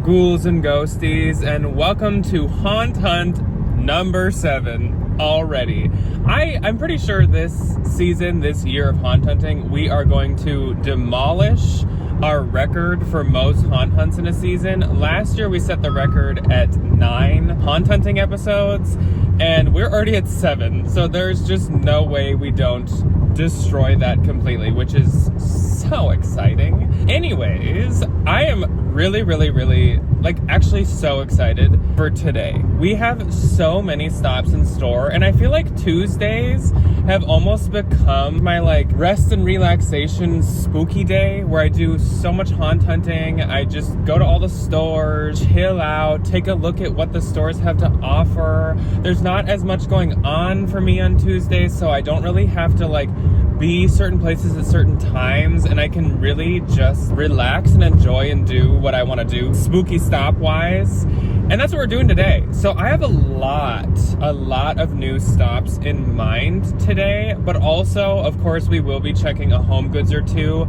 ghouls and ghosties, and welcome to Haunt Hunt number 7 already. I'm pretty sure this season, this year of haunt hunting, we are going to demolish our record for most haunt hunts in a season. Last year we set the record at 9 haunt hunting episodes, and we're already at 7, so there's just no way we don't destroy that completely, which is so exciting. Anyways, I am really, actually so excited for today. We have so many stops in store, and I feel like Tuesdays have almost become my rest and relaxation spooky day, where I do so much haunt hunting. I just go to all the stores, chill out, take a look at what the stores have to offer. There's not as much going on for me on Tuesdays, so I don't really have to be certain places at certain times, and I can really just relax and enjoy and do what I want to do spooky stop wise. And that's what we're doing today. So I have a lot of new stops in mind today, but also, of course, we will be checking a HomeGoods or two.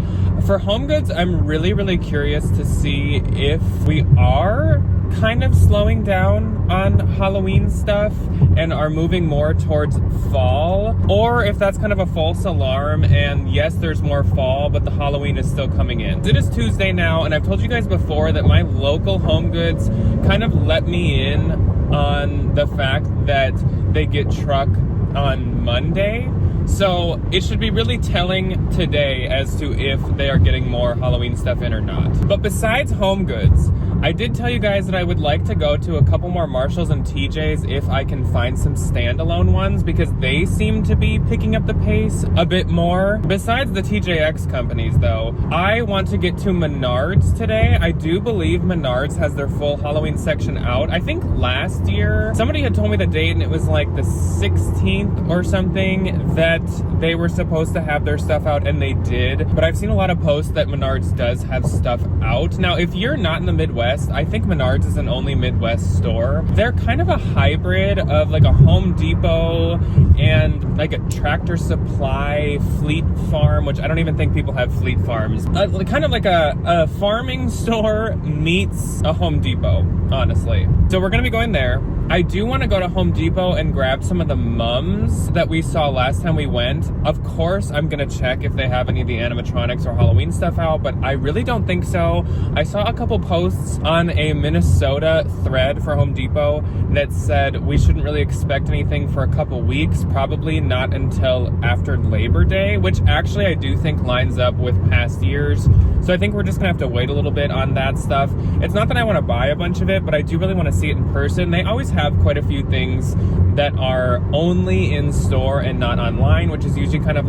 For HomeGoods, I'm really curious to see if we are kind of slowing down on Halloween stuff and are moving more towards fall, or if that's kind of a false alarm and yes, there's more fall, but the Halloween is still coming in. It is Tuesday now, and I've told you guys before that my local HomeGoods kind of let me in on the fact that they get truck on Monday. So it should be really telling today as to if they are getting more Halloween stuff in or not. But besides HomeGoods, I did tell you guys that I would like to go to a couple more Marshalls and TJs if I can find some standalone ones, because they seem to be picking up the pace a bit more. Besides the TJX companies though, I want to get to Menards today. I do believe Menards has their full Halloween section out. I think last year, somebody had told me the date and it was like the 16th or something that they were supposed to have their stuff out, and they did. But I've seen a lot of posts that Menards does have stuff out. Now, if you're not in the Midwest, I think Menards is an only Midwest store. They're kind of a hybrid of a Home Depot and a Tractor Supply, Fleet Farm, which I don't even think people have Fleet Farms. Kind of like a farming store meets a Home Depot, honestly. So we're gonna be going there. I do want to go to Home Depot and grab some of the mums that we saw last time we went. Of course, I'm going to check if they have any of the animatronics or Halloween stuff out, but I really don't think so. I saw a couple posts on a Minnesota thread for Home Depot that said we shouldn't really expect anything for a couple weeks, probably not until after Labor Day, which actually I do think lines up with past years. So I think we're just going to have to wait a little bit on that stuff. It's not that I want to buy a bunch of it, but I do really want to see it in person. They always have quite a few things that are only in store and not online, which is usually kind of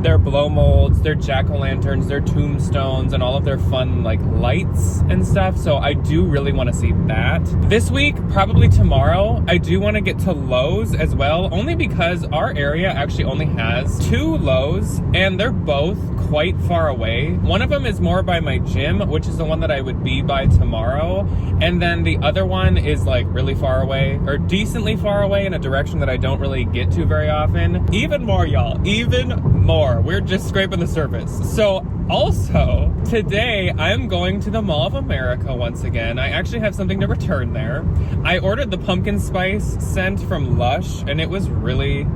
their blow molds, their jack-o'-lanterns, their tombstones, and all of their fun lights and stuff. So I do really want to see that. This week, probably tomorrow, I do want to get to Lowe's as well, only because our area actually only has 2 Lowe's, and they're both quite far away. One of them is more by my gym, which is the one that I would be by tomorrow, and then the other one is really far away, or decently far away, in a direction that I don't really get to very often. Even more, y'all, even more. We're just scraping the surface. So also, today I'm going to the Mall of America once again. I actually have something to return there. I ordered the pumpkin spice scent from Lush, and it was really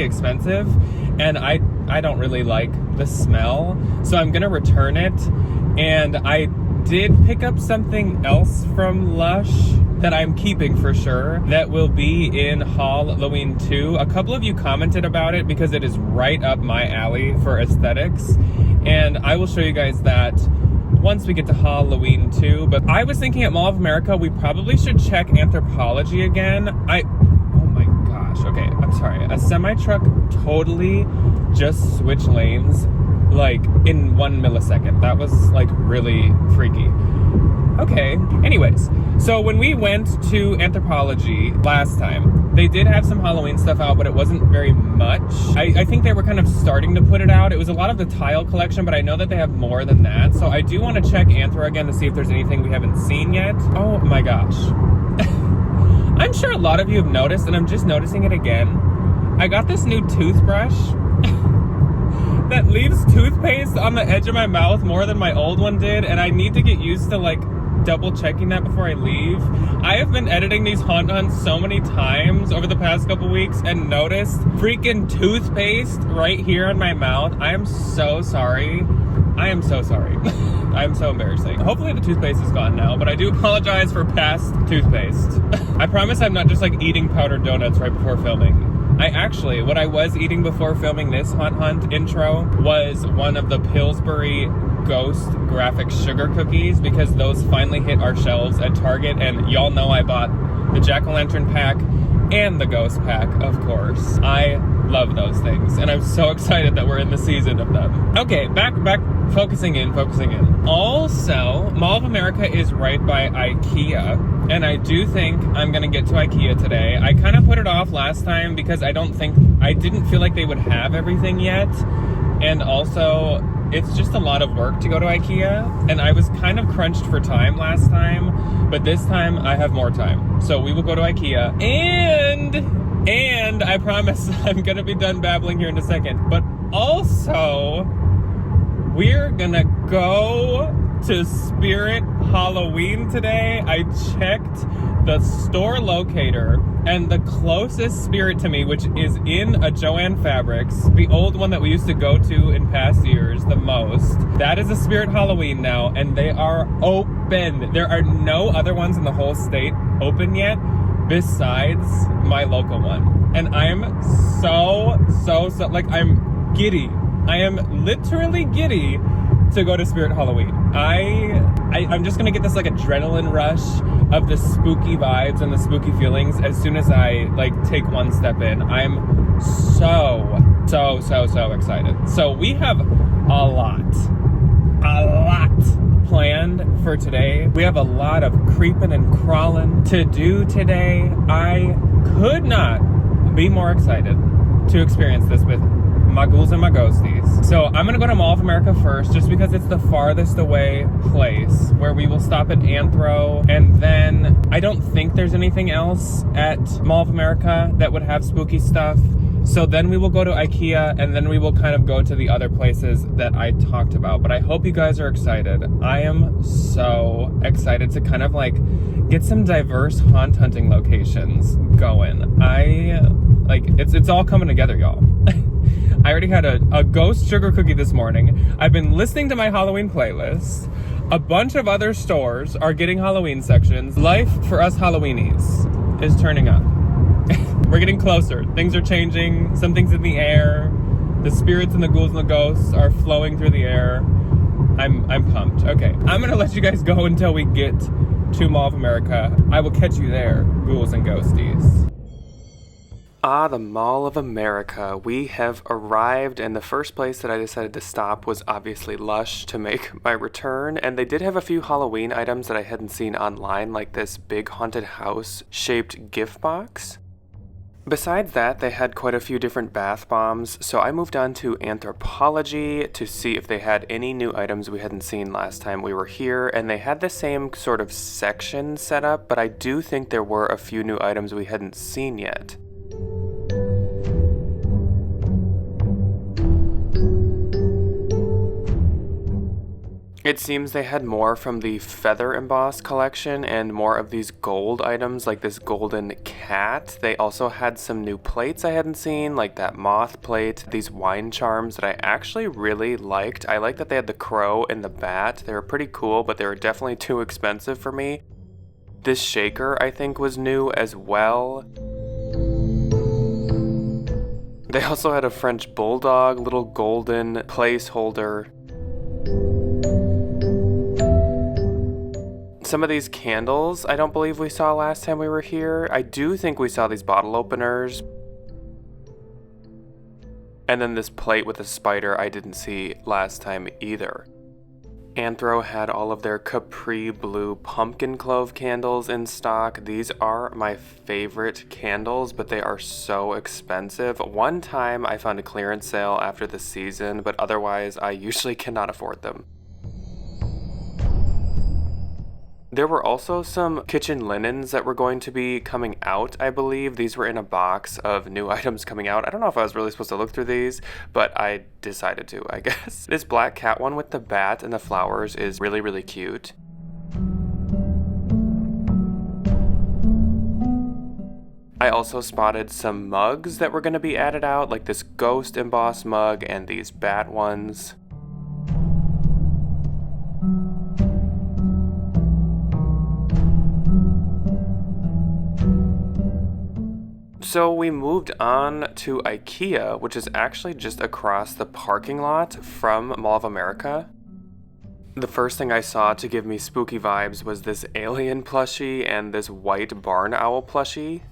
expensive, and I don't really like the smell, so I'm gonna return it. And I did pick up something else from Lush that I'm keeping for sure, that will be in Halloween 2. A couple of you commented about it because it is right up my alley for aesthetics, and I will show you guys that once we get to Halloween 2. But I was thinking at Mall of America, we probably should check Anthropology again. Oh my gosh, okay, I'm sorry. A semi-truck totally just switched lanes in 1 millisecond. That was really freaky. Okay, anyways, so when we went to Anthropology last time, they did have some Halloween stuff out, but it wasn't very much. I think they were kind of starting to put it out. It was a lot of the tile collection, but I know that they have more than that. So I do want to check Anthro again to see if there's anything we haven't seen yet. Oh my gosh. I'm sure a lot of you have noticed, and I'm just noticing it again. I got this new toothbrush that leaves toothpaste on the edge of my mouth more than my old one did, and I need to get used to double checking that before I leave. I have been editing these haunt hunts so many times over the past couple weeks and noticed freaking toothpaste right here in my mouth. I am so sorry. I am so sorry. I'm so embarrassing. Hopefully the toothpaste is gone now, but I do apologize for past toothpaste. I promise I'm not just like eating powdered donuts right before filming. What I was eating before filming this haunt hunt intro was one of the Pillsbury Ghost graphic sugar cookies, because those finally hit our shelves at Target, and y'all know I bought the jack-o'-lantern pack and the ghost pack, of course. I love those things, and I'm so excited that we're in the season of them. Okay, back, focusing in. Also, Mall of America is right by IKEA, and I do think I'm gonna get to IKEA today. I kind of put it off last time because I didn't feel like they would have everything yet, and also it's just a lot of work to go to IKEA, and I was kind of crunched for time last time, but this time I have more time. So we will go to IKEA, and I promise I'm gonna be done babbling here in a second, but also we're gonna go to Spirit Halloween today. I checked the store locator, and the closest Spirit to me, which is in a Joann Fabrics, the old one that we used to go to in past years the most, that is a Spirit Halloween now, and they are open. There are no other ones in the whole state open yet besides my local one. And I'm so like, I'm giddy. I am literally giddy to go to Spirit Halloween. I'm just gonna get this like adrenaline rush of the spooky vibes and the spooky feelings as soon as I like take one step in. I'm so excited. So we have a lot planned for today. We have a lot of creeping and crawling to do today. I could not be more excited to experience this with my ghouls and my ghosties. So I'm gonna go to Mall of America first, just because it's the farthest away place where we will stop at Anthro, and then I don't think there's anything else at Mall of America that would have spooky stuff. So then we will go to IKEA, and then we will kind of go to the other places that I talked about. But I hope you guys are excited. I am so excited to kind of like get some diverse haunt hunting locations going. It's all coming together, y'all. I already had a ghost sugar cookie this morning. I've been listening to my Halloween playlist. A bunch of other stores are getting Halloween sections. Life for us Halloweenies is turning up. We're getting closer. Things are changing. Something's in the air. The spirits and the ghouls and the ghosts are flowing through the air. I'm pumped. Okay, I'm gonna let you guys go until we get to Mall of America. I will catch you there, ghouls and ghosties. The Mall of America. We have arrived, and the first place that I decided to stop was obviously Lush to make my return, and they did have a few Halloween items that I hadn't seen online, like this big haunted house shaped gift box. Besides that, they had quite a few different bath bombs, so I moved on to Anthropology to see if they had any new items we hadn't seen last time we were here, and they had the same sort of section set up, but I do think there were a few new items we hadn't seen yet. It seems they had more from the feather embossed collection and more of these gold items like this golden cat. They also had some new plates I hadn't seen, like that moth plate, these wine charms that I actually really liked. I like that they had the crow and the bat. They were pretty cool, but they were definitely too expensive for me. This shaker I think was new as well. They also had a French bulldog, little golden placeholder. Some of these candles I don't believe we saw last time we were here. I do think we saw these bottle openers. And then this plate with a spider I didn't see last time either. Anthro had all of their Capri Blue pumpkin clove candles in stock. These are my favorite candles, but they are so expensive. One time I found a clearance sale after the season, but otherwise I usually cannot afford them. There were also some kitchen linens that were going to be coming out, I believe. These were in a box of new items coming out. I don't know if I was really supposed to look through these, but I decided to, I guess. This black cat one with the bat and the flowers is really, really cute. I also spotted some mugs that were going to be added out, like this ghost embossed mug and these bat ones. So we moved on to IKEA, which is actually just across the parking lot from Mall of America. The first thing I saw to give me spooky vibes was this alien plushie and this white barn owl plushie.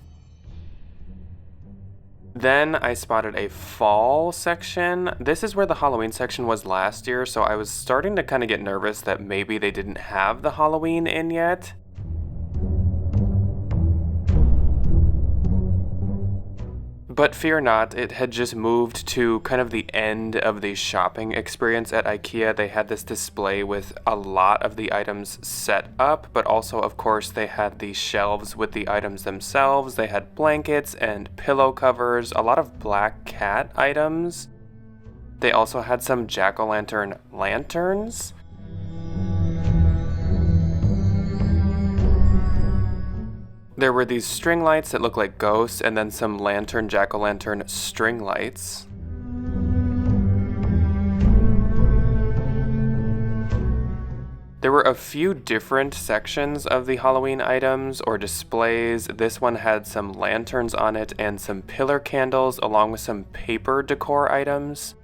Then I spotted a fall section. This is where the Halloween section was last year, so I was starting to kind of get nervous that maybe they didn't have the Halloween in yet. But fear not, it had just moved to kind of the end of the shopping experience at IKEA. They had this display with a lot of the items set up, but also, of course, they had the shelves with the items themselves. They had blankets and pillow covers, a lot of black cat items. They also had some jack-o'-lantern lanterns. There were these string lights that look like ghosts, and then some lantern jack-o'-lantern string lights. There were a few different sections of the Halloween items or displays. This one had some lanterns on it and some pillar candles along with some paper decor items.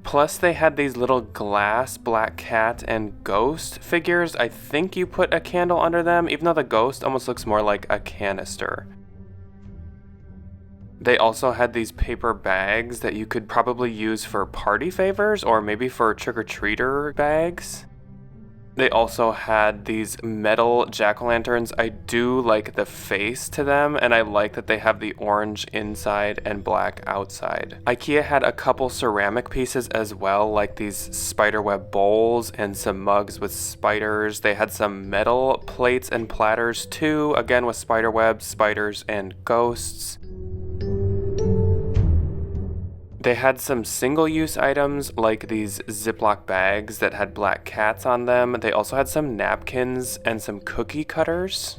Plus they had these little glass black cat and ghost figures. I think you put a candle under them, even though the ghost almost looks more like a canister. They also had these paper bags that you could probably use for party favors or maybe for trick-or-treater bags. They also had these metal jack-o'-lanterns. I do like the face to them, and I like that they have the orange inside and black outside. IKEA had a couple ceramic pieces as well, like these spiderweb bowls and some mugs with spiders. They had some metal plates and platters too, again with spiderwebs, spiders, and ghosts. They had some single-use items like these Ziploc bags that had black cats on them. They also had some napkins and some cookie cutters.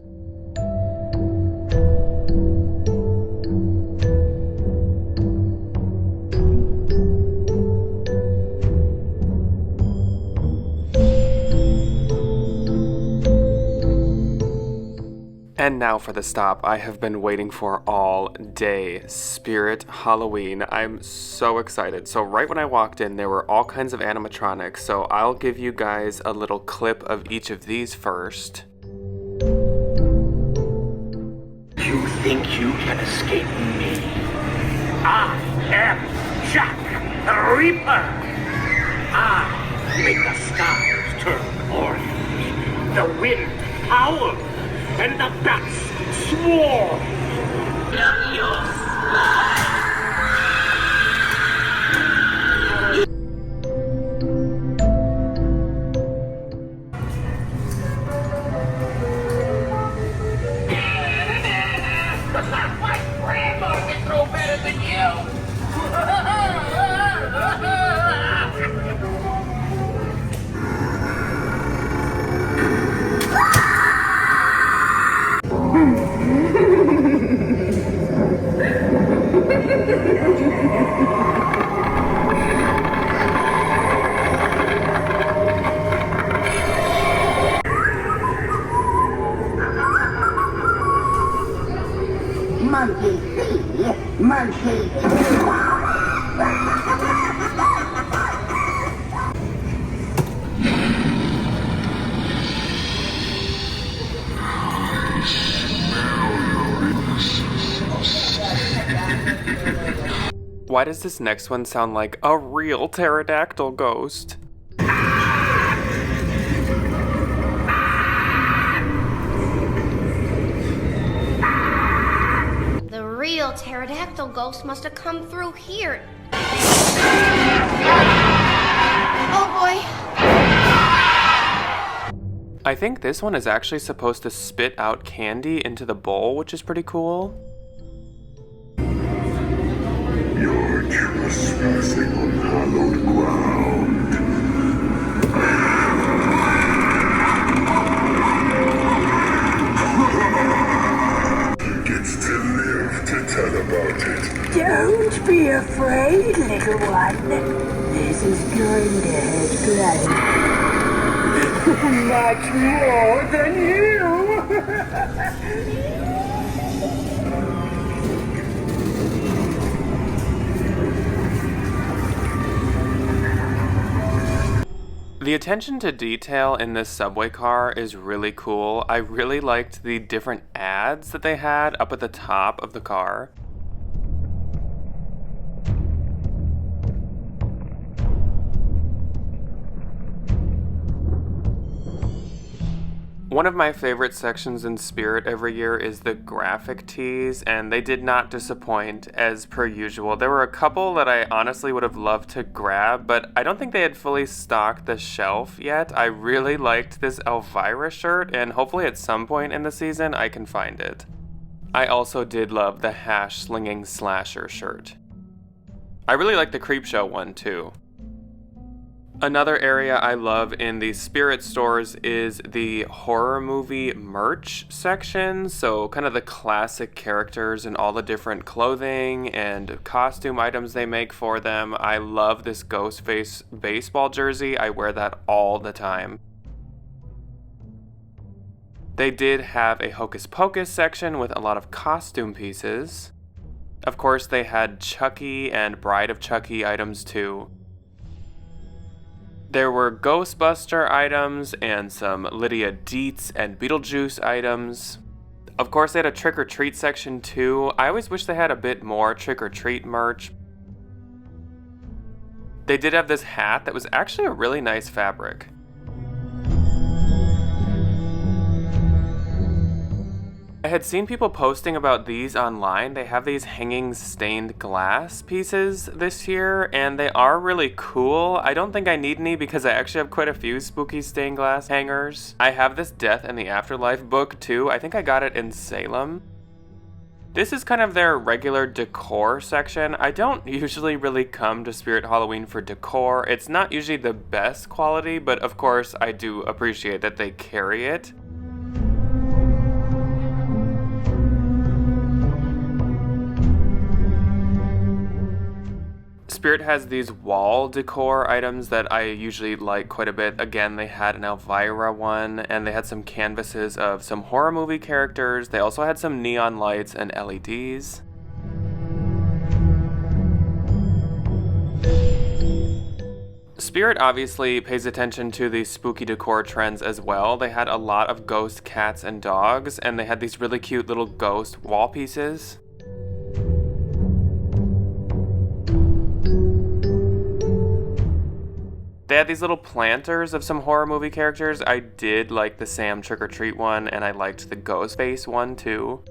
And now for the stop I have been waiting for all day, Spirit Halloween. I'm so excited. So right when I walked in, there were all kinds of animatronics, so I'll give you guys a little clip of each of these first. You think you can escape me? I am Jack the Reaper. I make the skies turn orange, the wind howl, and the bats swarm. My grandma can throw better than you. Monkey see, monkey Why does this next one sound like a real pterodactyl ghost? The real pterodactyl ghost must have come through here. Oh boy. I think this one is actually supposed to spit out candy into the bowl, which is pretty cool. You're trespassing on hallowed ground. much more than you. The attention to detail in this subway car is really cool. I really liked the different ads that they had up at the top of the car. One of my favorite sections in Spirit every year is the graphic tees, and they did not disappoint as per usual. There were a couple that I honestly would have loved to grab, but I don't think they had fully stocked the shelf yet. I really liked this Elvira shirt, and hopefully at some point in the season I can find it. I also did love the hash slinging slasher shirt. I really like the Creepshow one too. Another area I love in the Spirit stores is the horror movie merch section. So kind of the classic characters and all the different clothing and costume items they make for them. I love this Ghostface baseball jersey. I wear that all the time. They did have a Hocus Pocus section with a lot of costume pieces. Of course, they had Chucky and Bride of Chucky items too. There were Ghostbuster items and some Lydia Dietz and Beetlejuice items. Of course, they had a trick-or-treat section too. I always wish they had a bit more trick-or-treat merch. They did have this hat that was actually a really nice fabric. I had seen people posting about these online. They have these hanging stained glass pieces this year, and they are really cool. I don't think I need any because I actually have quite a few spooky stained glass hangers. I have this Death and the Afterlife book too. I think I got it in Salem. This is kind of their regular decor section. I don't usually really come to Spirit Halloween for decor. It's not usually the best quality, but of course I do appreciate that they carry it. Spirit has these wall decor items that I usually like quite a bit. Again, they had an Elvira one, and they had some canvases of some horror movie characters. They also had some neon lights and LEDs. Spirit obviously pays attention to the spooky decor trends as well. They had a lot of ghost cats and dogs, and they had these really cute little ghost wall pieces. They had these little planters of some horror movie characters. I did like the Sam Trick or Treat one, and I liked the Ghostface one too.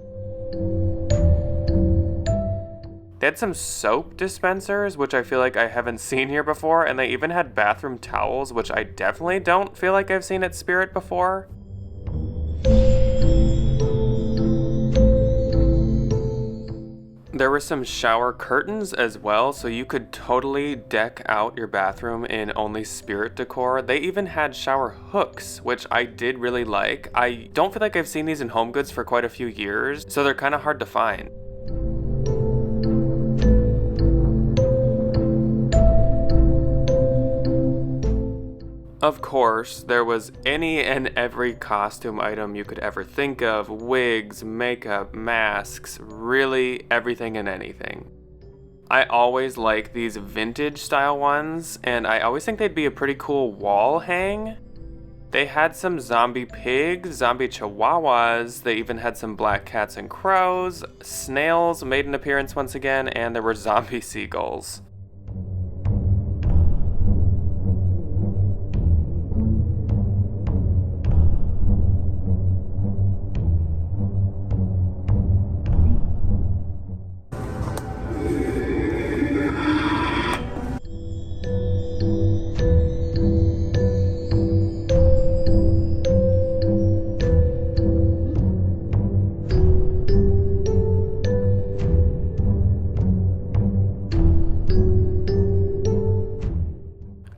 They had some soap dispensers, which I feel like I haven't seen here before, and they even had bathroom towels, which I definitely don't feel like I've seen at Spirit before. There were some shower curtains as well, so you could totally deck out your bathroom in only Spirit decor. They even had shower hooks, which I did really like. I don't feel like I've seen these in HomeGoods for quite a few years, so they're kind of hard to find. Of course, there was any and every costume item you could ever think of. Wigs, makeup, masks, really everything and anything. I always like these vintage style ones, and I always think they'd be a pretty cool wall hang. They had some zombie pigs, zombie chihuahuas, they even had some black cats and crows, snails made an appearance once again, and there were zombie seagulls.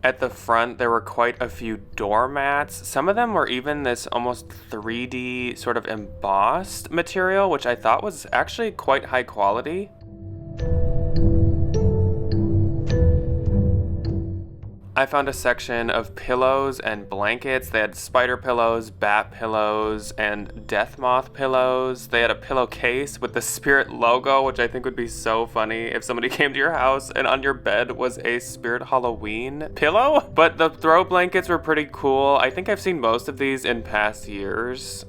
At the front, there were quite a few doormats. Some of them were even this almost 3D sort of embossed material, which I thought was actually quite high quality. I I found a section of pillows and blankets. They had spider pillows, bat pillows, and death moth pillows. They had a pillowcase with the Spirit logo, which I think would be so funny if somebody came to your house and on your bed was a Spirit Halloween pillow. But the throw blankets were pretty cool. I think I've seen most of these in past years.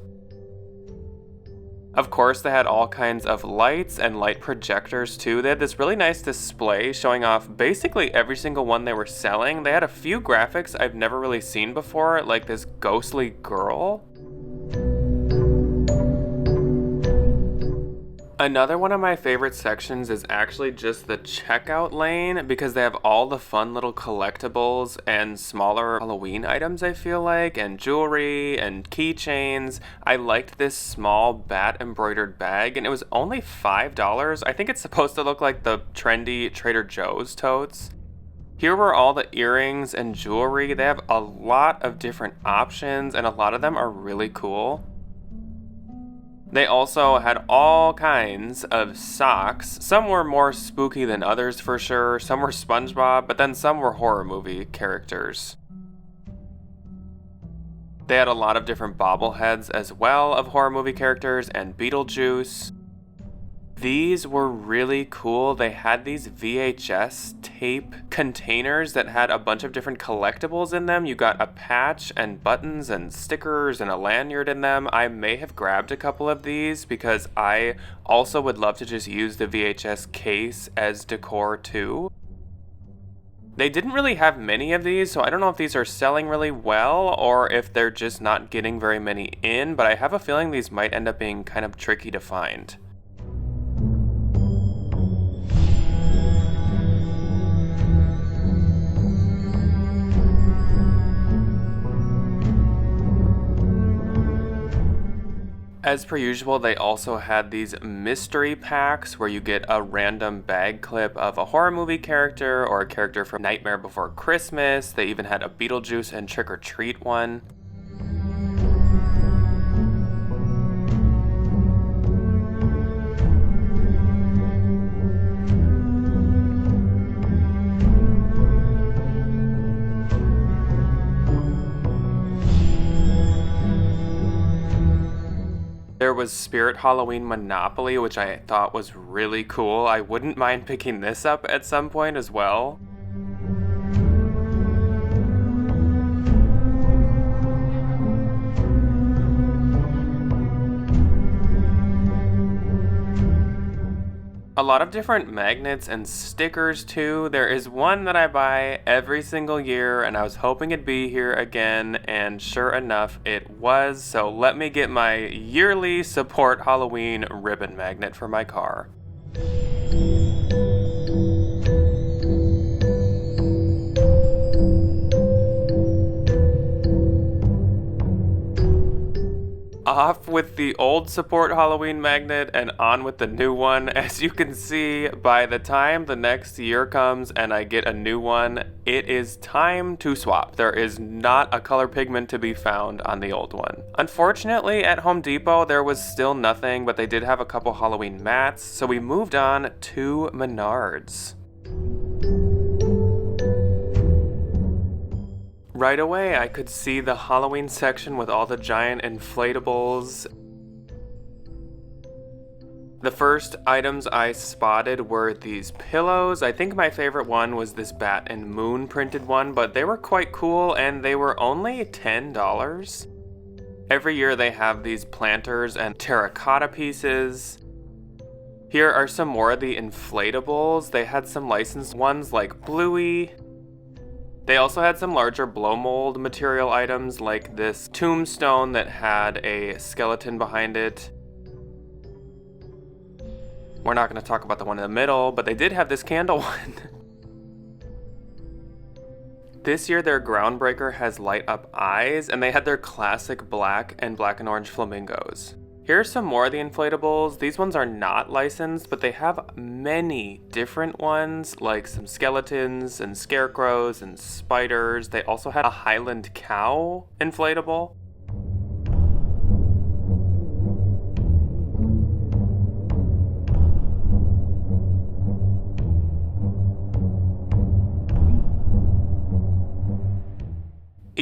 Of course, they had all kinds of lights and light projectors too. They had this really nice display showing off basically every single one they were selling. They had a few graphics I've never really seen before, like this ghostly girl. Another one of my favorite sections is actually just the checkout lane because they have all the fun little collectibles and smaller Halloween items, I feel like, and jewelry and keychains. I liked this small bat embroidered bag and it was only $5. I think it's supposed to look like the trendy Trader Joe's totes. Here were all the earrings and jewelry. They have a lot of different options and a lot of them are really cool. They also had all kinds of socks. Some were more spooky than others for sure. Some were SpongeBob, but then some were horror movie characters. They had a lot of different bobbleheads as well of horror movie characters and Beetlejuice. These were really cool. They had these VHS tape containers that had a bunch of different collectibles in them. You got a patch and buttons and stickers and a lanyard in them. I may have grabbed a couple of these because I also would love to just use the VHS case as decor too. They didn't really have many of these, so I don't know if these are selling really well or if they're just not getting very many in, but I have a feeling these might end up being kind of tricky to find. As per usual, they also had these mystery packs where you get a random bag clip of a horror movie character or a character from Nightmare Before Christmas. They even had a Beetlejuice and Trick or Treat one. There was Spirit Halloween Monopoly, which I thought was really cool. I wouldn't mind picking this up at some point as well. A lot of different magnets and stickers too. There is one that I buy every single year and I was hoping it'd be here again, and sure enough it was. So let me get my yearly Support Halloween ribbon magnet for my car. Off with the old Support Halloween magnet and on with the new one. As you can see, by the time the next year comes and I get a new one, it is time to swap. There is not a color pigment to be found on the old one. Unfortunately, at Home Depot, there was still nothing, but they did have a couple Halloween mats, so we moved on to Menards. Right away, I could see the Halloween section with all the giant inflatables. The first items I spotted were these pillows. I think my favorite one was this bat and moon printed one, but they were quite cool and they were only $10. Every year they have these planters and terracotta pieces. Here are some more of the inflatables. They had some licensed ones like Bluey. They also had some larger blow mold material items like this tombstone that had a skeleton behind it. We're not going to talk about the one in the middle, but they did have this candle one. This year their groundbreaker has light up eyes, and they had their classic black and orange flamingos. Here's some more of the inflatables. These ones are not licensed, but they have many different ones, like some skeletons and scarecrows and spiders. They also had a Highland cow inflatable.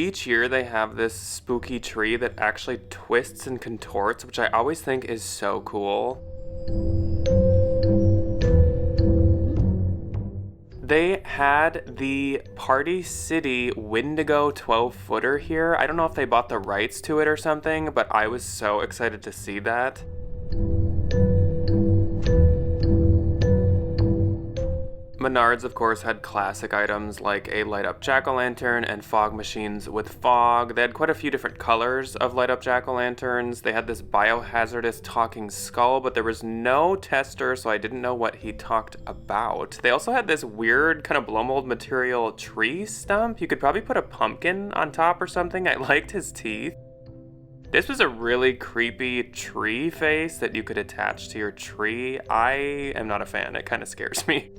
Each year they have this spooky tree that actually twists and contorts, which I always think is so cool. They had the Party City Wendigo 12-footer here. I don't know if they bought the rights to it or something, but I was so excited to see that. Menards, of course, had classic items like a light-up jack-o'-lantern and fog machines with fog. They had quite a few different colors of light-up jack-o'-lanterns. They had this biohazardous talking skull, but there was no tester, so I didn't know what he talked about. They also had this weird kind of blow mold material tree stump. You could probably put a pumpkin on top or something. I liked his teeth. This was a really creepy tree face that you could attach to your tree. I am not a fan. It kind of scares me.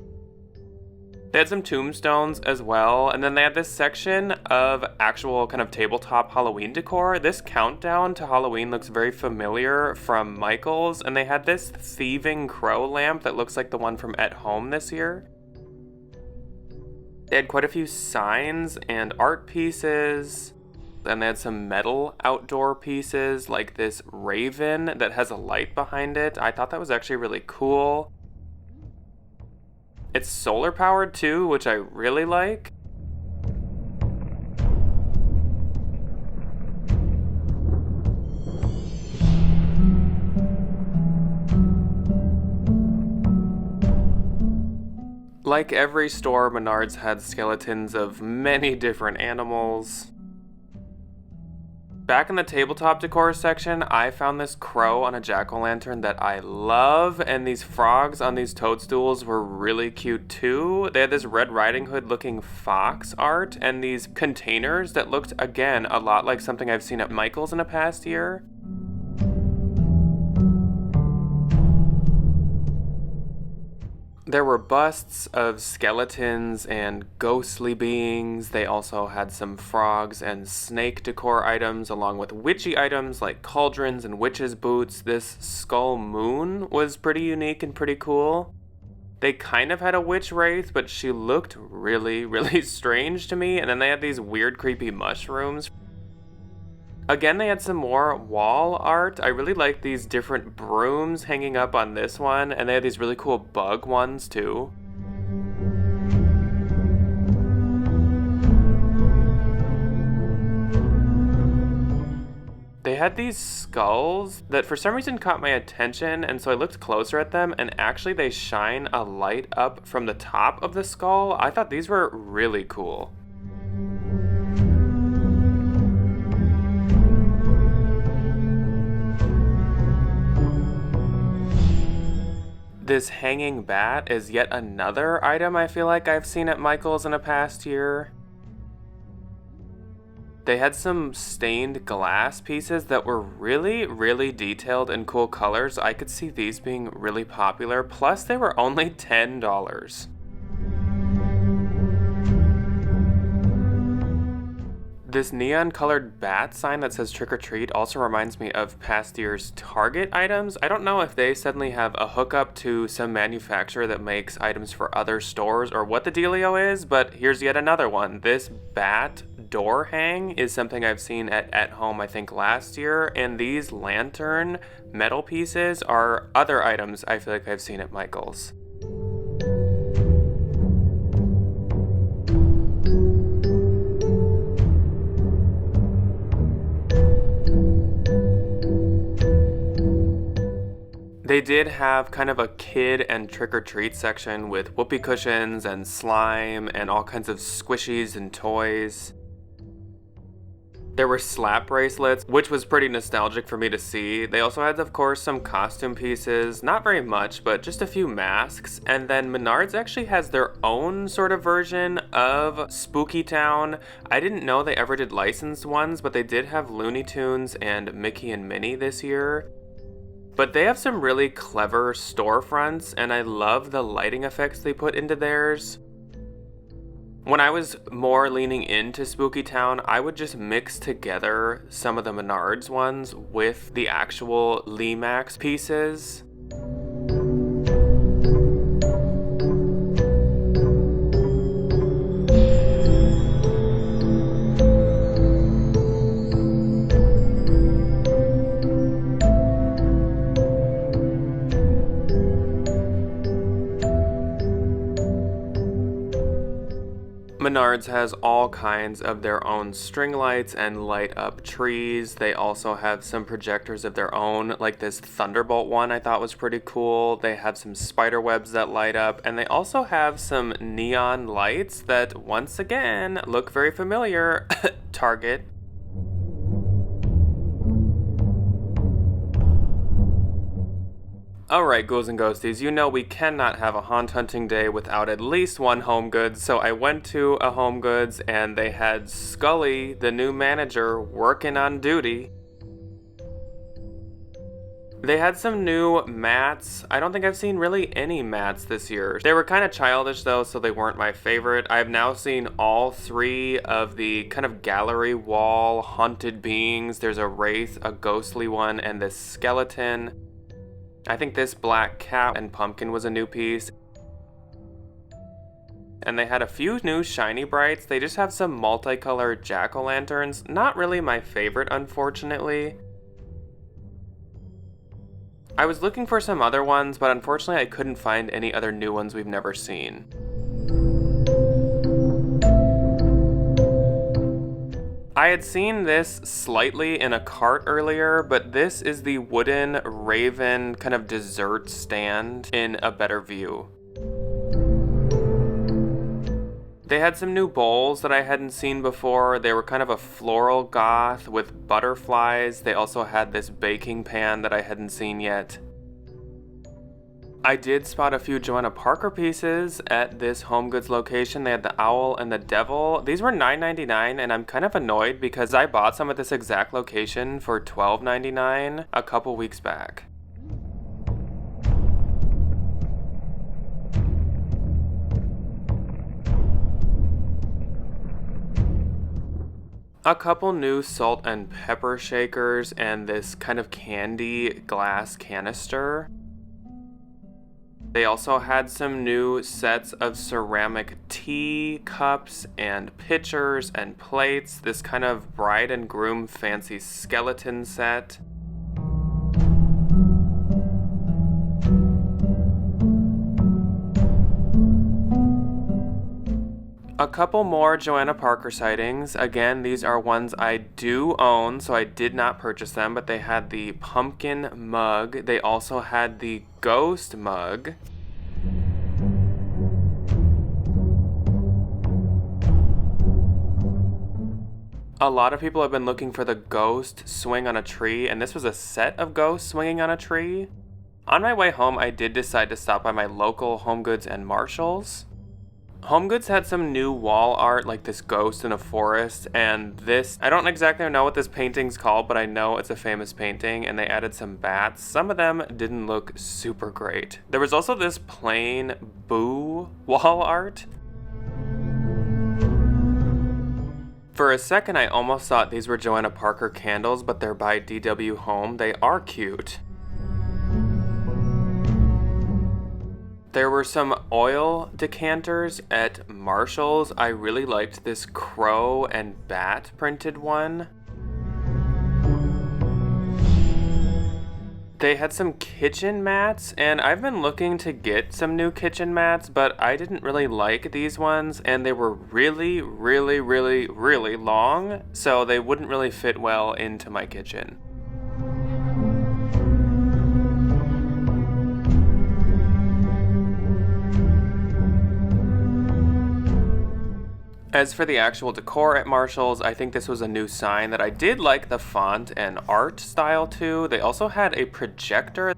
They had some tombstones as well, and then they had this section of actual kind of tabletop Halloween decor. This countdown to Halloween looks very familiar from Michaels, and they had this thieving crow lamp that looks like the one from At Home this year. They had quite a few signs and art pieces, and they had some metal outdoor pieces like this raven that has a light behind it. I thought that was actually really cool. It's solar powered too, which I really like. Like every store, Menards had skeletons of many different animals. Back in the tabletop decor section, I found this crow on a jack-o'-lantern that I love, and these frogs on these toadstools were really cute too. They had this Red Riding Hood looking fox art, and these containers that looked, again, a lot like something I've seen at Michael's in a past year. There were busts of skeletons and ghostly beings. They also had some frogs and snake decor items, along with witchy items like cauldrons and witches' boots. This skull moon was pretty unique and pretty cool. They kind of had a witch wraith, but she looked really, really strange to me. And then they had these weird, creepy mushrooms. Again, they had some more wall art. I really like these different brooms hanging up on this one, and they had these really cool bug ones too. They had these skulls that for some reason caught my attention, and so I looked closer at them, and actually they shine a light up from the top of the skull. I thought these were really cool. This hanging bat is yet another item I feel like I've seen at Michael's in a past year. They had some stained glass pieces that were really, really detailed and cool colors. I could see these being really popular, plus they were only $10. This neon-colored bat sign that says trick or treat also reminds me of past year's Target items. I don't know if they suddenly have a hookup to some manufacturer that makes items for other stores or what the dealio is, but here's yet another one. This bat door hang is something I've seen at Home, I think, last year, and these lantern metal pieces are other items I feel like I've seen at Michael's. They did have kind of a kid and trick-or-treat section with whoopee cushions and slime and all kinds of squishies and toys. There were slap bracelets, which was pretty nostalgic for me to see. They also had, of course, some costume pieces, not very much, but just a few masks. And then Menards actually has their own sort of version of Spooky Town. I didn't know they ever did licensed ones, but they did have Looney Tunes and Mickey and Minnie this year. But they have some really clever storefronts, and I love the lighting effects they put into theirs. When I was more leaning into Spooky Town, I would just mix together some of the Menards ones with the actual Limax pieces. Menards has all kinds of their own string lights and light up trees. They also have some projectors of their own, like this Thunderbolt one I thought was pretty cool. They have some spider webs that light up, and they also have some neon lights that once again look very familiar. Target. Alright, ghouls and ghosties, you know we cannot have a haunt hunting day without at least one HomeGoods, so I went to a HomeGoods and they had Scully, the new manager, working on duty. They had some new mats. I don't think I've seen really any mats this year. They were kind of childish though, so they weren't my favorite. I've now seen all three of the kind of gallery wall haunted beings. There's a wraith, a ghostly one, and this skeleton. I think this black cat and pumpkin was a new piece. And they had a few new shiny brights. They just have some multicolored jack-o'-lanterns. Not really my favorite, unfortunately. I was looking for some other ones, but unfortunately I couldn't find any other new ones we've never seen. I had seen this slightly in a cart earlier, but this is the wooden raven kind of dessert stand in a better view. They had some new bowls that I hadn't seen before. They were kind of a floral goth with butterflies. They also had this baking pan that I hadn't seen yet. I did spot a few Joanna Parker pieces at this HomeGoods location. They had the owl and the devil. These were $9.99, and I'm kind of annoyed because I bought some at this exact location for $12.99 a couple weeks back. A couple new salt and pepper shakers and this kind of candy glass canister. They also had some new sets of ceramic tea cups and pitchers and plates, this kind of bride and groom fancy skeleton set. A couple more Joanna Parker sightings. Again, these are ones I do own, so I did not purchase them, but they had the pumpkin mug. They also had the ghost mug. A lot of people have been looking for the ghost swing on a tree, and this was a set of ghosts swinging on a tree. On my way home, I did decide to stop by my local HomeGoods and Marshalls. HomeGoods had some new wall art, like this ghost in a forest, and this, I don't exactly know what this painting's called, but I know it's a famous painting, and they added some bats. Some of them didn't look super great. There was also this plain Boo wall art. For a second, I almost thought these were Joanna Parker candles, but they're by DW Home. They are cute. There were some oil decanters at Marshalls. I really liked this crow and bat printed one. They had some kitchen mats, and I've been looking to get some new kitchen mats, but I didn't really like these ones, and they were really long, so they wouldn't really fit well into my kitchen. As for the actual decor at Marshalls, I think this was a new sign that I did like the font and art style to. They also had a projector.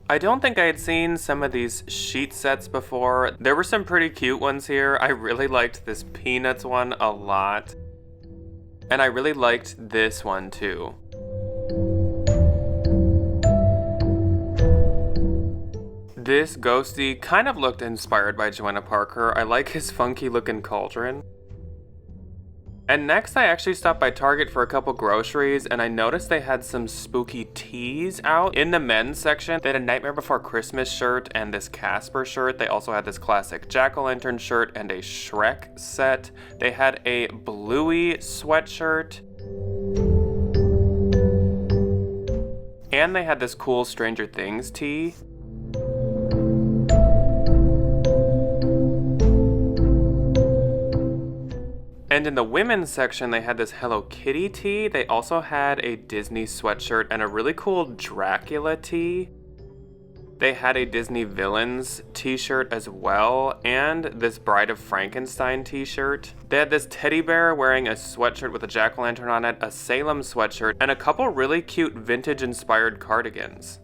I don't think I had seen some of these sheet sets before. There were some pretty cute ones here. I really liked this Peanuts one a lot. And I really liked this one too. This ghosty kind of looked inspired by Joanna Parker. I like his funky looking cauldron. And next I actually stopped by Target for a couple groceries, and I noticed they had some spooky tees out. In the men's section, they had a Nightmare Before Christmas shirt and this Casper shirt. They also had this classic Jack-o'-lantern shirt and a Shrek set. They had a Bluey sweatshirt. And they had this cool Stranger Things tee. And in the women's section, they had this Hello Kitty tee. They also had a Disney sweatshirt and a really cool Dracula tee. They had a Disney Villains t-shirt as well, and this Bride of Frankenstein t-shirt. They had this teddy bear wearing a sweatshirt with a jack-o'-lantern on it, a Salem sweatshirt, and a couple really cute vintage-inspired cardigans.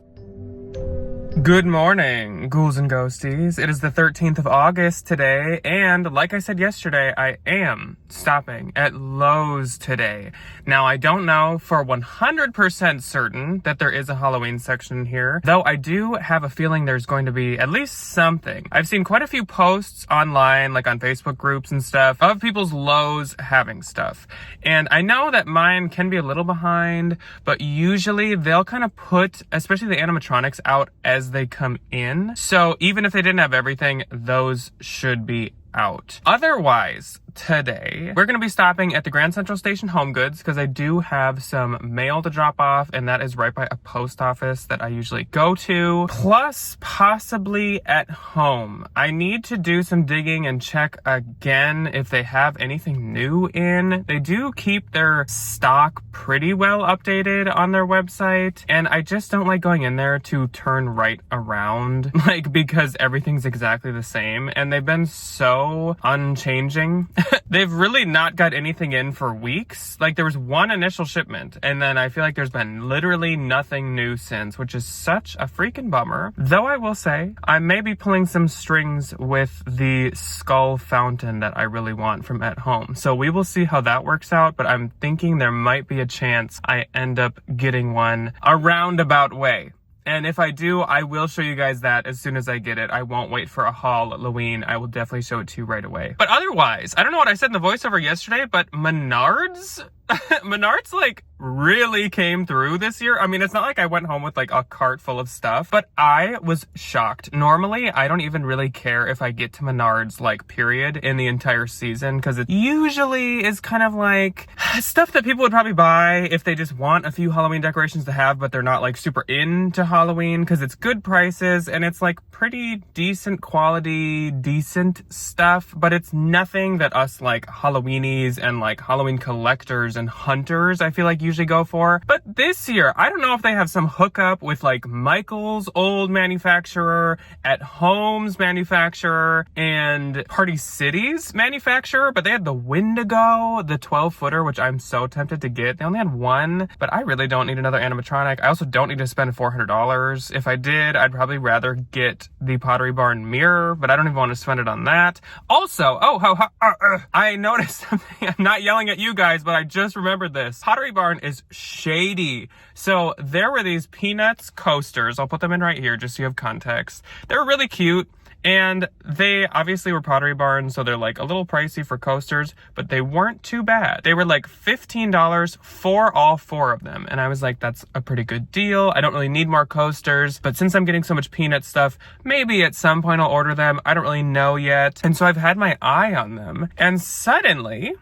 Good morning, ghouls and ghosties. It is the 13th of August today, and like I said yesterday, I am stopping at Lowe's today. Now, I don't know for 100% certain that there is a Halloween section here, though I do have a feeling there's going to be at least something. I've seen quite a few posts online, like on Facebook groups and stuff, of people's Lowe's having stuff. And I know that mine can be a little behind, but usually they'll kind of put, especially the animatronics, out as they come in. So even if they didn't have everything, those should be out. Otherwise, today, we're going to be stopping at the Grand Central Station HomeGoods because I do have some mail to drop off, and that is right by a post office that I usually go to. Plus, possibly at home. I need to do some digging and check again if they have anything new in. They do keep their stock pretty well updated on their website, and I just don't like going in there to turn right around, like, because everything's exactly the same, and they've been so unchanging. They've really not got anything in for weeks. Like, there was one initial shipment, and then I feel like there's been literally nothing new since, which is such a freaking bummer. Though I will say, I may be pulling some strings with the skull fountain that I really want from at home. So we will see how that works out, but I'm thinking there might be a chance I end up getting one a roundabout way. And if I do, I will show you guys that as soon as I get it. I won't wait for a Halloween. I will definitely show it to you right away. But otherwise, I don't know what I said in the voiceover yesterday, but Menards? Menards, like, really came through this year. I mean, it's not like I went home with like a cart full of stuff, but I was shocked. Normally, I don't even really care if I get to Menards, like, period, in the entire season, because it usually is kind of like stuff that people would probably buy if they just want a few Halloween decorations to have, but they're not like super into Halloween, because it's good prices and it's like pretty decent quality, decent stuff, but it's nothing that us like Halloweenies and like Halloween collectors and hunters, I feel like, usually go for. But this year, I don't know if they have some hookup with like Michael's old manufacturer, At Home's manufacturer, and Party City's manufacturer, but they had the Wendigo, the 12-footer, which I'm so tempted to get. They only had one, but I really don't need another animatronic. I also don't need to spend $400. If I did, I'd probably rather get the Pottery Barn mirror, but I don't even want to spend it on that. Also, I noticed something. I'm not yelling at you guys, but I just remembered this. Pottery Barn is shady. So there were these Peanuts coasters. I'll put them in right here just so you have context. They're really cute. And they obviously were Pottery Barn, so they're like a little pricey for coasters, but they weren't too bad. They were like $15 for all four of them. And I was like, that's a pretty good deal. I don't really need more coasters, but since I'm getting so much Peanut stuff, maybe at some point I'll order them. I don't really know yet. And so I've had my eye on them. And suddenly,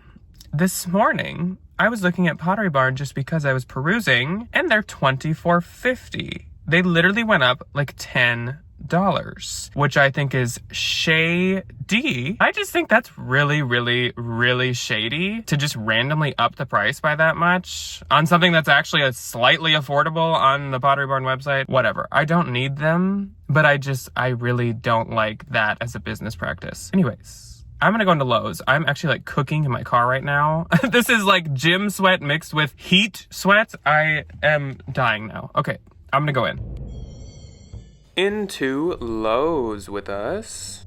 this morning, I was looking at Pottery Barn just because I was perusing, and they're $24.50. They literally went up like $10, which I think is shady. I just think that's really, really, really shady to just randomly up the price by that much on something that's actually a slightly affordable on the Pottery Barn website. Whatever. I don't need them, but I really don't like that as a business practice. Anyways, I'm gonna go into Lowe's. I'm actually like cooking in my car right now. This is like gym sweat mixed with heat sweat. I am dying now. Okay, I'm gonna go in. Into Lowe's with us.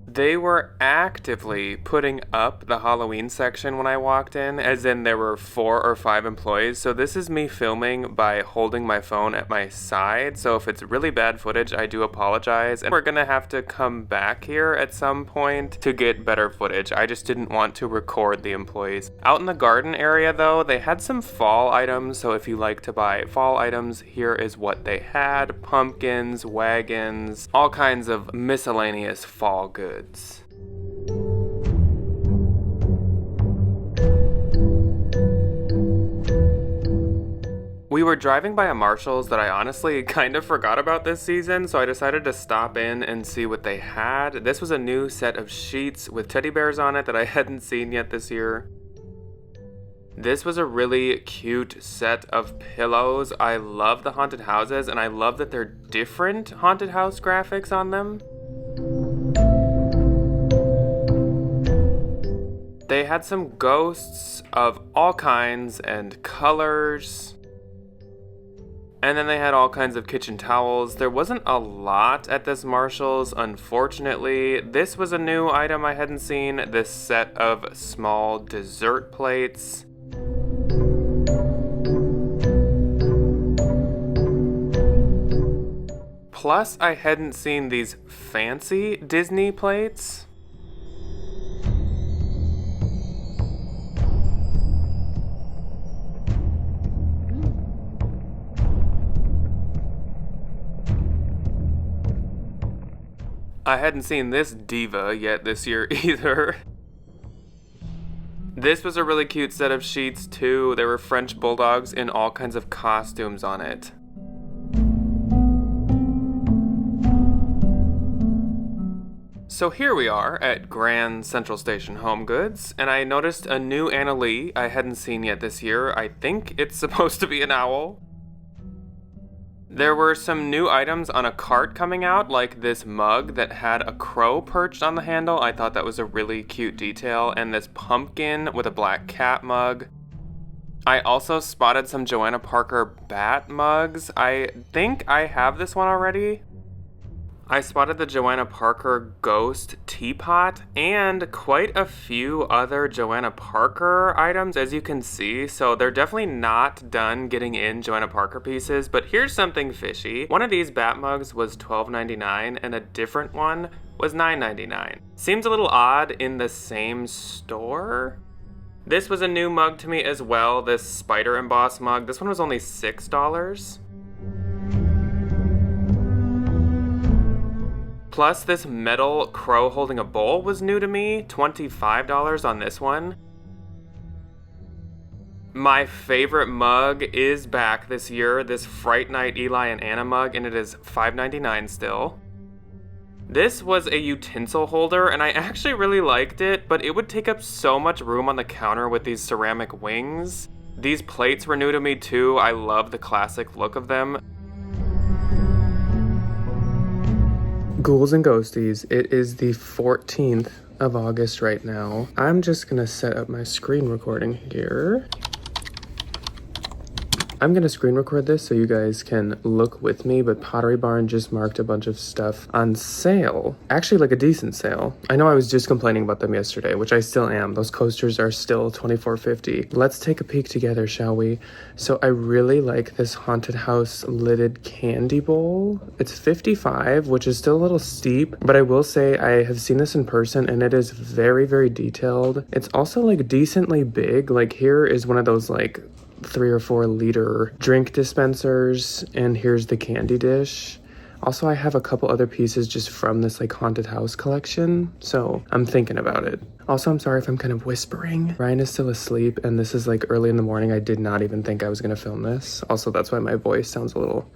They were actively putting up the Halloween section when I walked in, as in there were 4 or 5 employees. So this is me filming by holding my phone at my side. So if it's really bad footage, I do apologize. And we're gonna have to come back here at some point to get better footage. I just didn't want to record the employees. Out in the garden area though, they had some fall items. So if you like to buy fall items, here is what they had. Pumpkins, wagons, all kinds of miscellaneous fall goods. We were driving by a Marshalls that I honestly kind of forgot about this season, so I decided to stop in and see what they had. This was a new set of sheets with teddy bears on it that I hadn't seen yet this year. This was a really cute set of pillows. I love the haunted houses, and I love that they're different haunted house graphics on them. They had some ghosts of all kinds and colors. And then they had all kinds of kitchen towels. There wasn't a lot at this Marshalls, unfortunately. This was a new item I hadn't seen, this set of small dessert plates. Plus, I hadn't seen these fancy Disney plates. I hadn't seen this diva yet this year either. This was a really cute set of sheets too. There were French bulldogs in all kinds of costumes on it. So here we are at Grand Central Station HomeGoods, and I noticed a new Anna Lee I hadn't seen yet this year. I think it's supposed to be an owl. There were some new items on a cart coming out, like this mug that had a crow perched on the handle. I thought that was a really cute detail, and this pumpkin with a black cat mug. I also spotted some Joanna Parker bat mugs. I think I have this one already. I spotted the Joanna Parker ghost teapot and quite a few other Joanna Parker items, as you can see. So they're definitely not done getting in Joanna Parker pieces, but here's something fishy. One of these bat mugs was $12.99 and a different one was $9.99. Seems a little odd in the same store. This was a new mug to me as well, this spider emboss mug. This one was only $6. Plus, this metal crow holding a bowl was new to me, $25 on this one. My favorite mug is back this year, this Fright Night Eli and Anna mug, and it is $5.99 still. This was a utensil holder, and I actually really liked it, but it would take up so much room on the counter with these ceramic wings. These plates were new to me too. I love the classic look of them. Ghouls and Ghosties, it is the 14th of August right now. I'm just gonna set up my screen recording here. I'm gonna screen record this so you guys can look with me, but Pottery Barn just marked a bunch of stuff on sale. Actually, like a decent sale. I know I was just complaining about them yesterday, which I still am. Those coasters are still $24.50. Let's take a peek together, shall we? So I really like this haunted house lidded candy bowl. It's $55, which is still a little steep, but I will say I have seen this in person and it is very, very detailed. It's also like decently big. Like here is one of those like 3 or 4 liter drink dispensers, and here's the candy dish. Also, I have a couple other pieces just from this like haunted house collection, so I'm thinking about it. Also, I'm sorry if I'm kind of whispering. Ryan is still asleep, and this is like early in the morning. I did not even think I was gonna film this. Also, that's why my voice sounds a little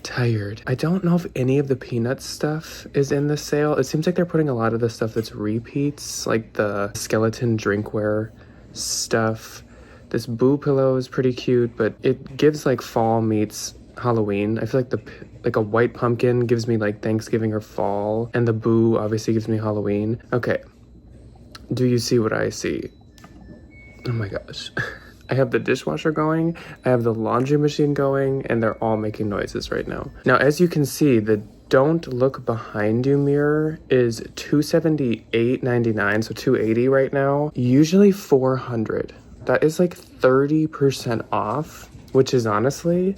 tired. I don't know if any of the Peanuts stuff is in the sale. It seems like they're putting a lot of the stuff that's repeats, like the skeleton drinkware stuff. This Boo pillow is pretty cute, but it gives like fall meets Halloween. I feel like a white pumpkin gives me like Thanksgiving or fall, and the Boo obviously gives me Halloween. Okay, do you see what I see? Oh my gosh. I have the dishwasher going, I have the laundry machine going, and they're all making noises right now. Now, as you can see, the don't look behind you mirror is $278.99, so $280 right now. Usually $400. That is like 30% off, which is honestly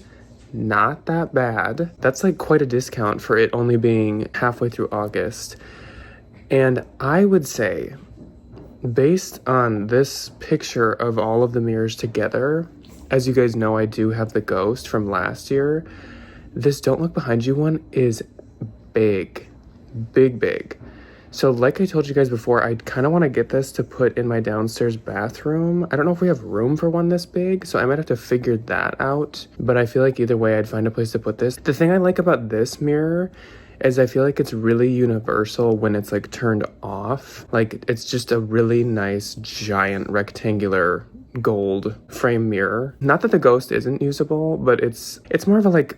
not that bad. That's like quite a discount for it only being halfway through August. And I would say, based on this picture of all of the mirrors together, as you guys know, I do have the ghost from last year. This Don't Look Behind You one is big. So like I told you guys before, I kind of want to get this to put in my downstairs bathroom. I don't know if we have room for one this big, so I might have to figure that out. But I feel like either way, I'd find a place to put this. The thing I like about this mirror is I feel like it's really universal when it's like turned off. Like it's just a really nice giant rectangular gold frame mirror. Not that the ghost isn't usable, but it's more of a like,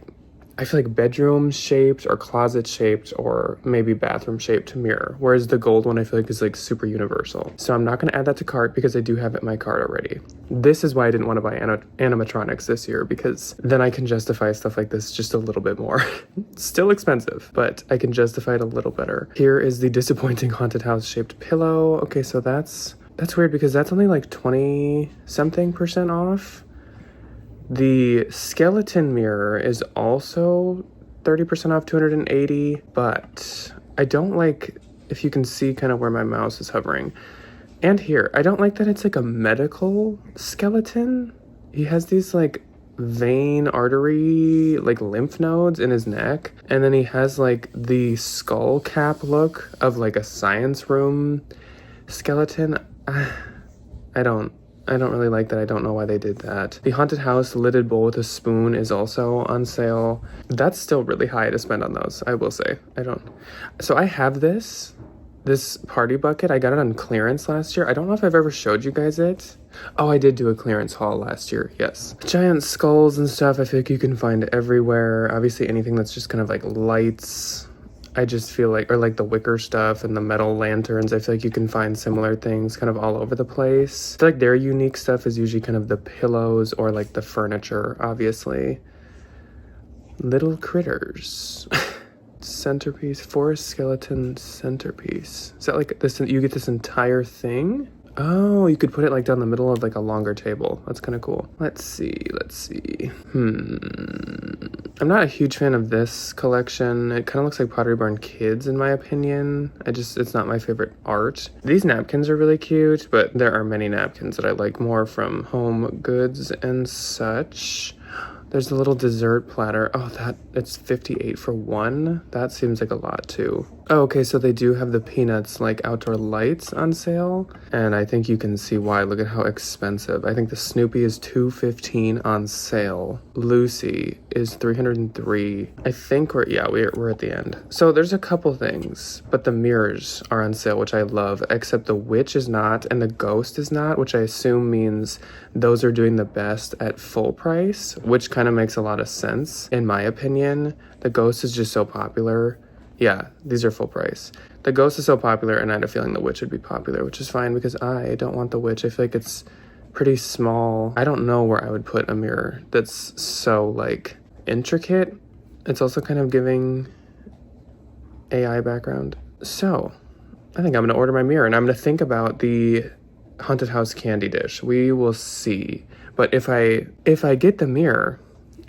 I feel like bedroom shaped or closet shaped or maybe bathroom shaped mirror. Whereas the gold one I feel like is like super universal. So I'm not going to add that to cart because I do have it in my cart already. This is why I didn't want to buy animatronics this year, because then I can justify stuff like this just a little bit more. Still expensive, but I can justify it a little better. Here is the disappointing haunted house shaped pillow. Okay, so that's weird because that's only like 20-something% off. The skeleton mirror is also 30% off, $280, but I don't like, if you can see kind of where my mouse is hovering. And here, I don't like that it's like a medical skeleton. He has these like vein artery, like lymph nodes in his neck. And then he has like the skull cap look of like a science room skeleton. I don't really like that. I don't know why they did that. The haunted house lidded bowl with a spoon is also on sale. That's still really high to spend on those, I will say. So I have this party bucket. I got it on clearance last year. I don't know if I've ever showed you guys it. Oh, I did do a clearance haul last year, yes. Giant skulls and stuff I feel like you can find everywhere. Obviously anything that's just kind of like lights. I just feel like, or like the wicker stuff and the metal lanterns, I feel like you can find similar things kind of all over the place. I feel like their unique stuff is usually kind of the pillows or like the furniture, obviously. Little critters. Centerpiece, forest skeleton centerpiece. Is that like this, you get this entire thing? Oh, you could put it like down the middle of like a longer table. That's kind of cool. Let's see. I'm not a huge fan of this collection. It kind of looks like Pottery Barn Kids in my opinion. It's not my favorite art. These napkins are really cute, but there are many napkins that I like more from HomeGoods and such. There's the little dessert platter. Oh, it's $58 for one. That seems like a lot too. Oh, okay, so they do have the Peanuts like outdoor lights on sale, and I think you can see why. Look at how expensive. I think the Snoopy is $215 on sale. Lucy is $303. I think we're at the end. So there's a couple things, but the mirrors are on sale, which I love, except the witch is not and the ghost is not, which I assume means those are doing the best at full price, which kind of makes a lot of sense in my opinion. The ghost is just so popular. Yeah, these are full price. The ghost is so popular, and I had a feeling the witch would be popular, which is fine because I don't want the witch. I feel like it's pretty small. I don't know where I would put a mirror that's so like intricate. It's also kind of giving AI background. So I think I'm gonna order my mirror, and I'm gonna think about the haunted house candy dish. We will see. But if I get the mirror,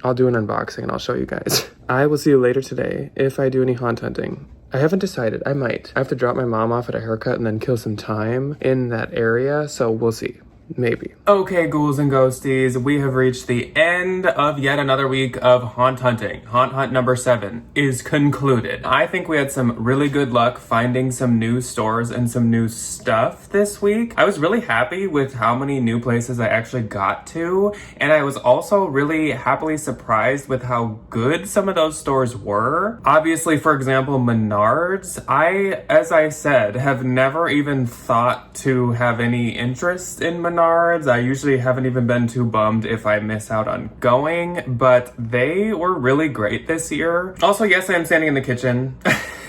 I'll do an unboxing and I'll show you guys. I will see you later today if I do any haunt hunting. I haven't decided. I might. I have to drop my mom off at a haircut and then kill some time in that area, so we'll see. Maybe. Okay, ghouls and ghosties, we have reached the end of yet another week of haunt hunting. Haunt hunt number 7 is concluded. I think we had some really good luck finding some new stores and some new stuff this week. I was really happy with how many new places I actually got to, and I was also really happily surprised with how good some of those stores were. Obviously, for example, Menards. As I said, have never even thought to have any interest in Menards. I usually haven't even been too bummed if I miss out on going, but they were really great this year. Also, yes, I am standing in the kitchen.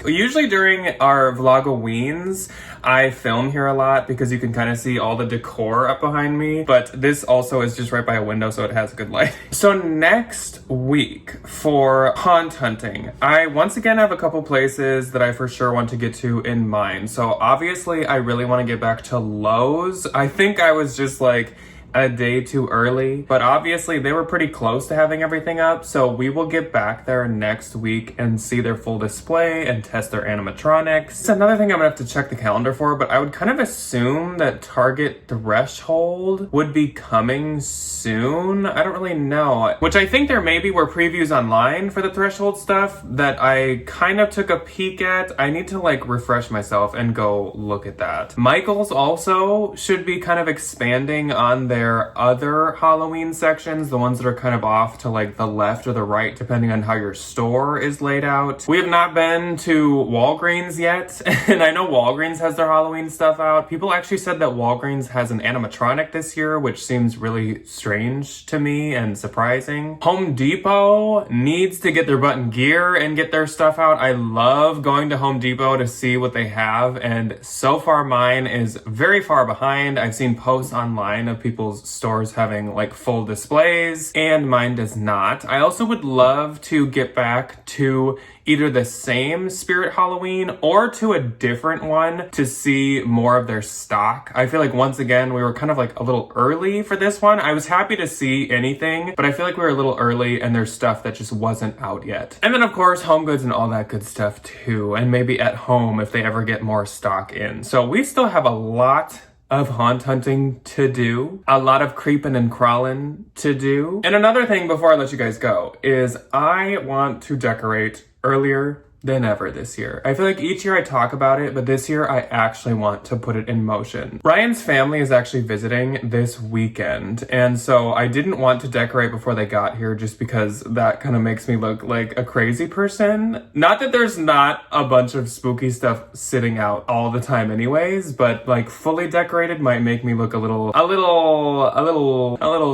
Usually during our vlogaweens, I film here a lot because you can kind of see all the decor up behind me, but this also is just right by a window, so it has good light. So next week for haunt hunting, I once again have a couple places that I for sure want to get to in mind. So obviously I really want to get back to Lowe's. I think I was just like a day too early, but obviously they were pretty close to having everything up, so we will get back there next week and see their full display and test their animatronics. It's another thing I'm gonna have to check the calendar for, but I would kind of assume that Target Threshold would be coming soon. I don't really know, which I think there maybe were previews online for the Threshold stuff that I kind of took a peek at. I need to like refresh myself and go look at that. Michael's also should be kind of expanding on their other Halloween sections, the ones that are kind of off to like the left or the right, depending on how your store is laid out. We have not been to Walgreens yet, and I know Walgreens has their Halloween stuff out. People actually said that Walgreens has an animatronic this year, which seems really strange to me and surprising. Home Depot needs to get their butt in gear and get their stuff out. I love going to Home Depot to see what they have, and so far mine is very far behind. I've seen posts online of people's stores having like full displays, and mine does not. I also would love to get back to either the same Spirit Halloween or to a different one to see more of their stock. I feel like once again we were kind of like a little early for this one. I was happy to see anything, but I feel like we were a little early and there's stuff that just wasn't out yet. And then of course HomeGoods and all that good stuff too, and maybe at home if they ever get more stock in. So we still have a lot of haunt hunting to do, a lot of creeping and crawling to do. And another thing before I let you guys go is I want to decorate earlier than ever this year. I feel like each year I talk about it, but this year I actually want to put it in motion. Ryan's family is actually visiting this weekend, and so I didn't want to decorate before they got here just because that kind of makes me look like a crazy person. Not that there's not a bunch of spooky stuff sitting out all the time anyways, but like fully decorated might make me look a little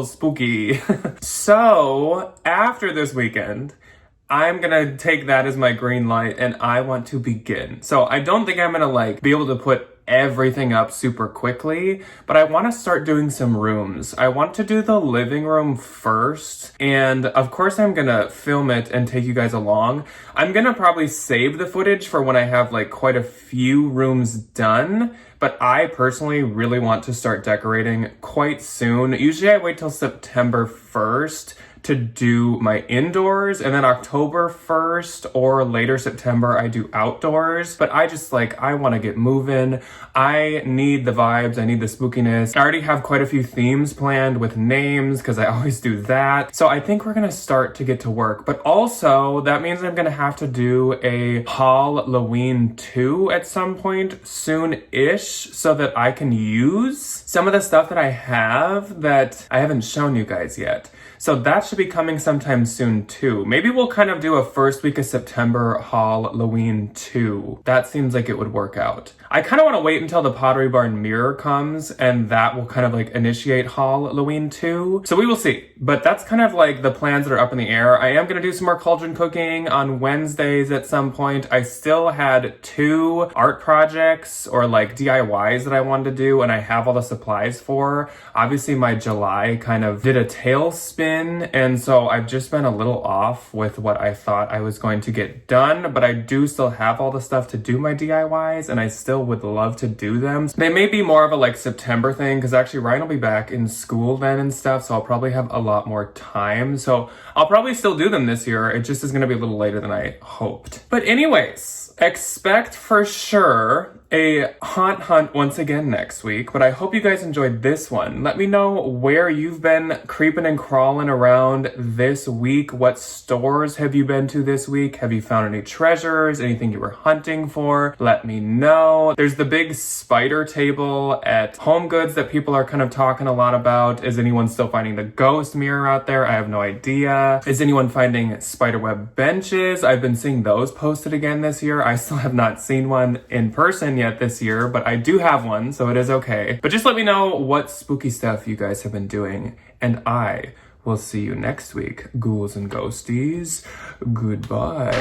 spooky. So after this weekend, I'm gonna take that as my green light and I want to begin. So I don't think I'm gonna like be able to put everything up super quickly, but I want to start doing some rooms. I want to do the living room first, and of course I'm gonna film it and take you guys along. I'm gonna probably save the footage for when I have like quite a few rooms done, but I personally really want to start decorating quite soon. Usually I wait till September 1st to do my indoors, and then October 1st or later September I do outdoors. But I just like, I want to get moving. I need the vibes, I need the spookiness. I already have quite a few themes planned with names because I always do that. So I think we're gonna start to get to work, but also that means I'm gonna have to do a Halloween 2 at some point soon-ish so that I can use some of the stuff that I have that I haven't shown you guys yet. So that should be coming sometime soon too. Maybe we'll kind of do a first week of September Halloween 2. That seems like it would work out. I kind of want to wait until the Pottery Barn mirror comes, and that will kind of like initiate Halloween 2. So we will see. But that's kind of like the plans that are up in the air. I am going to do some more cauldron cooking on Wednesdays at some point. I still had 2 art projects or like DIYs that I wanted to do, and I have all the supplies for. Obviously my July kind of did a tailspin, and so I've just been a little off with what I thought I was going to get done, but I do still have all the stuff to do my DIYs, and I still would love to do them. They may be more of a like September thing, because actually Ryan will be back in school then and stuff, so I'll probably have a lot more time. So I'll probably still do them this year. It just is going to be a little later than I hoped. But anyways, expect for sure a haunt hunt once again next week, but I hope you guys enjoyed this one. Let me know where you've been creeping and crawling around this week. What stores have you been to this week? Have you found any treasures? Anything you were hunting for? Let me know. There's the big spider table at HomeGoods that people are kind of talking a lot about. Is anyone still finding the ghost mirror out there? I have no idea. Is anyone finding spiderweb benches? I've been seeing those posted again this year. I still have not seen one in person yet this year, but I do have one, so it is okay. But just let me know what spooky stuff you guys have been doing, and I will see you next week, ghouls and ghosties. Goodbye.